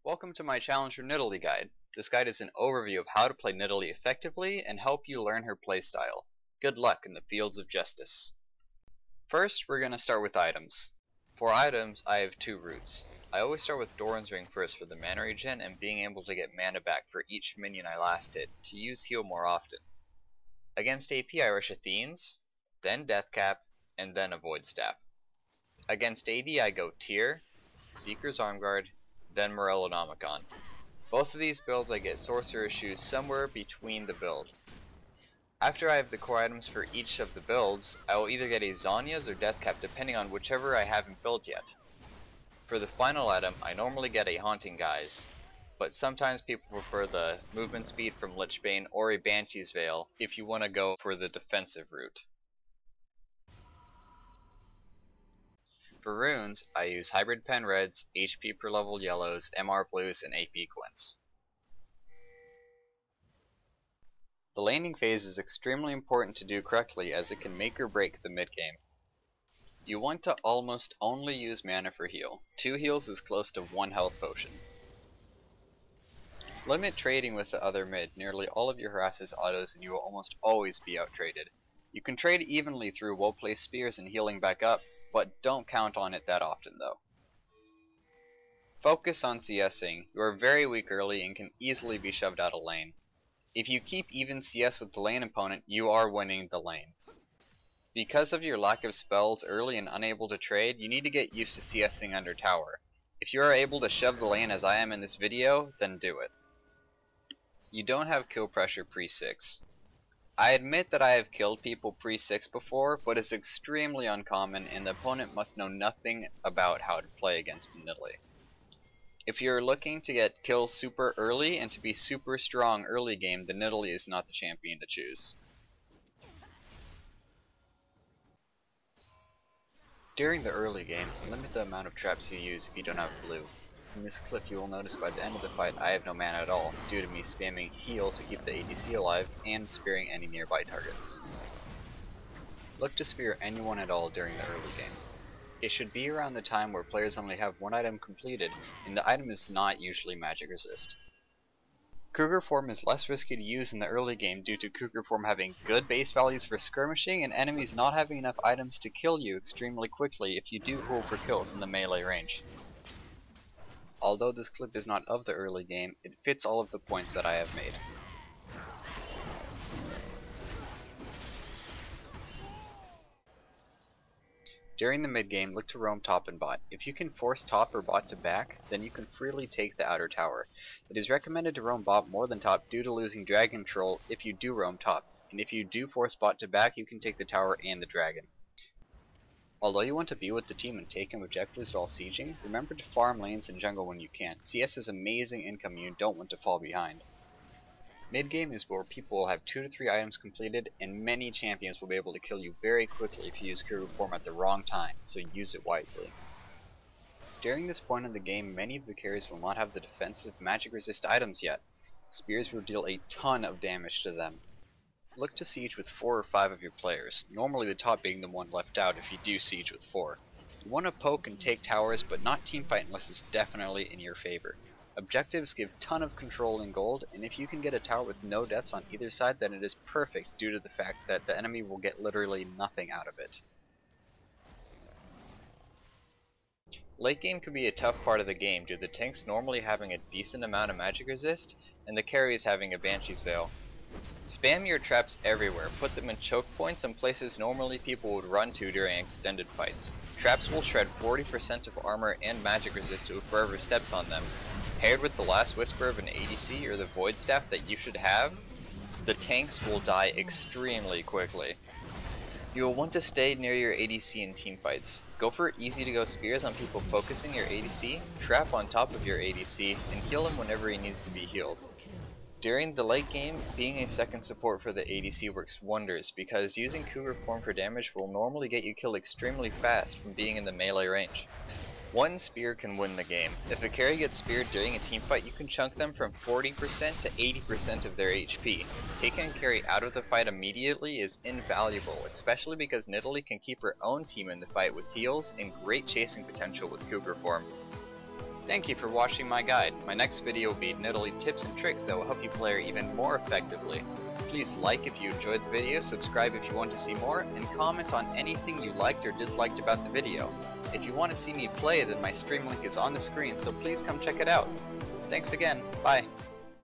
Welcome to my Challenge for Nidalee guide. This guide is an overview of how to play Nidalee effectively and help you learn her playstyle. Good luck in the fields of justice. First, we're going to start with items. For items, I have two routes. I always start with Doran's Ring first for the mana regen and being able to get mana back for each minion I last hit to use heal more often. Against AP, I rush Athene's, then Deathcap, and then a Void Staff. Against AD, I go Tyr, Seeker's Armguard, then Morellonomicon. Both of these builds I get Sorcerer's Shoes somewhere between the build. After I have the core items for each of the builds, I will either get a Zhonya's or Deathcap depending on whichever I haven't built yet. For the final item, I normally get a Haunting Guise, but sometimes people prefer the movement speed from Lichbane or a Banshee's Veil if you want to go for the defensive route. For runes, I use Hybrid Pen Reds, HP per level Yellows, MR Blues, and AP Quints. The laning phase is extremely important to do correctly as it can make or break the mid game. You want to almost only use mana for heal. 2 heals is close to 1 health potion. Limit trading with the other mid. Nearly all of your harasses autos and you will almost always be out traded. You can trade evenly through well placed spears and healing back up, but don't count on it that often though. Focus on CSing. You are very weak early and can easily be shoved out of lane. If you keep even CS with the lane opponent, you are winning the lane. Because of your lack of spells early and unable to trade, you need to get used to CSing under tower. If you are able to shove the lane as I am in this video, then do it. You don't have kill pressure pre-6. I admit that I have killed people pre-6 before, but it's extremely uncommon and the opponent must know nothing about how to play against Nidalee. If you're looking to get kills super early and to be super strong early game, then Nidalee is not the champion to choose. During the early game, limit the amount of traps you use if you don't have blue. In this clip you will notice by the end of the fight I have no mana at all, due to me spamming heal to keep the ADC alive and spearing any nearby targets. Look to spear anyone at all during the early game. It should be around the time where players only have one item completed and the item is not usually magic resist. Cougar form is less risky to use in the early game due to Cougar form having good base values for skirmishing and enemies not having enough items to kill you extremely quickly if you do hold for kills in the melee range. Although this clip is not of the early game, it fits all of the points that I have made. During the mid game, look to roam top and bot. If you can force top or bot to back, then you can freely take the outer tower. It is recommended to roam bot more than top due to losing dragon control if you do roam top, and if you do force bot to back, you can take the tower and the dragon. Although you want to be with the team and take him objectives while sieging, remember to farm lanes and jungle when you can. CS is amazing income and you don't want to fall behind. Mid game is where people will have 2 to 3 items completed and many champions will be able to kill you very quickly if you use Cougar form at the wrong time, so use it wisely. During this point in the game, many of the carries will not have the defensive magic resist items yet. Spears will deal a ton of damage to them. Look to siege with 4 or 5 of your players, normally the top being the one left out if you do siege with 4. You want to poke and take towers, but not teamfight unless it's definitely in your favor. Objectives give ton of control in gold, and if you can get a tower with no deaths on either side, then it is perfect due to the fact that the enemy will get literally nothing out of it. Late game can be a tough part of the game due to the tanks normally having a decent amount of magic resist, and the carries having a Banshee's Veil. Spam your traps everywhere, put them in choke points and places normally people would run to during extended fights. Traps will shred 40% of armor and magic resist to whoever steps on them. Paired with the last whisper of an ADC or the Void Staff that you should have, the tanks will die extremely quickly. You will want to stay near your ADC in teamfights. Go for easy to go spears on people focusing your ADC, trap on top of your ADC, and heal him whenever he needs to be healed. During the late game, being a second support for the ADC works wonders because using Cougar form for damage will normally get you killed extremely fast from being in the melee range. One spear can win the game. If a carry gets speared during a teamfight, you can chunk them from 40% to 80% of their HP. Taking a carry out of the fight immediately is invaluable, especially because Nidalee can keep her own team in the fight with heals and great chasing potential with Cougar form. Thank you for watching my guide. My next video will be Nidalee tips and tricks that will help you play her even more effectively. Please like if you enjoyed the video, subscribe if you want to see more, and comment on anything you liked or disliked about the video. If you want to see me play, then my stream link is on the screen, so please come check it out. Thanks again, bye.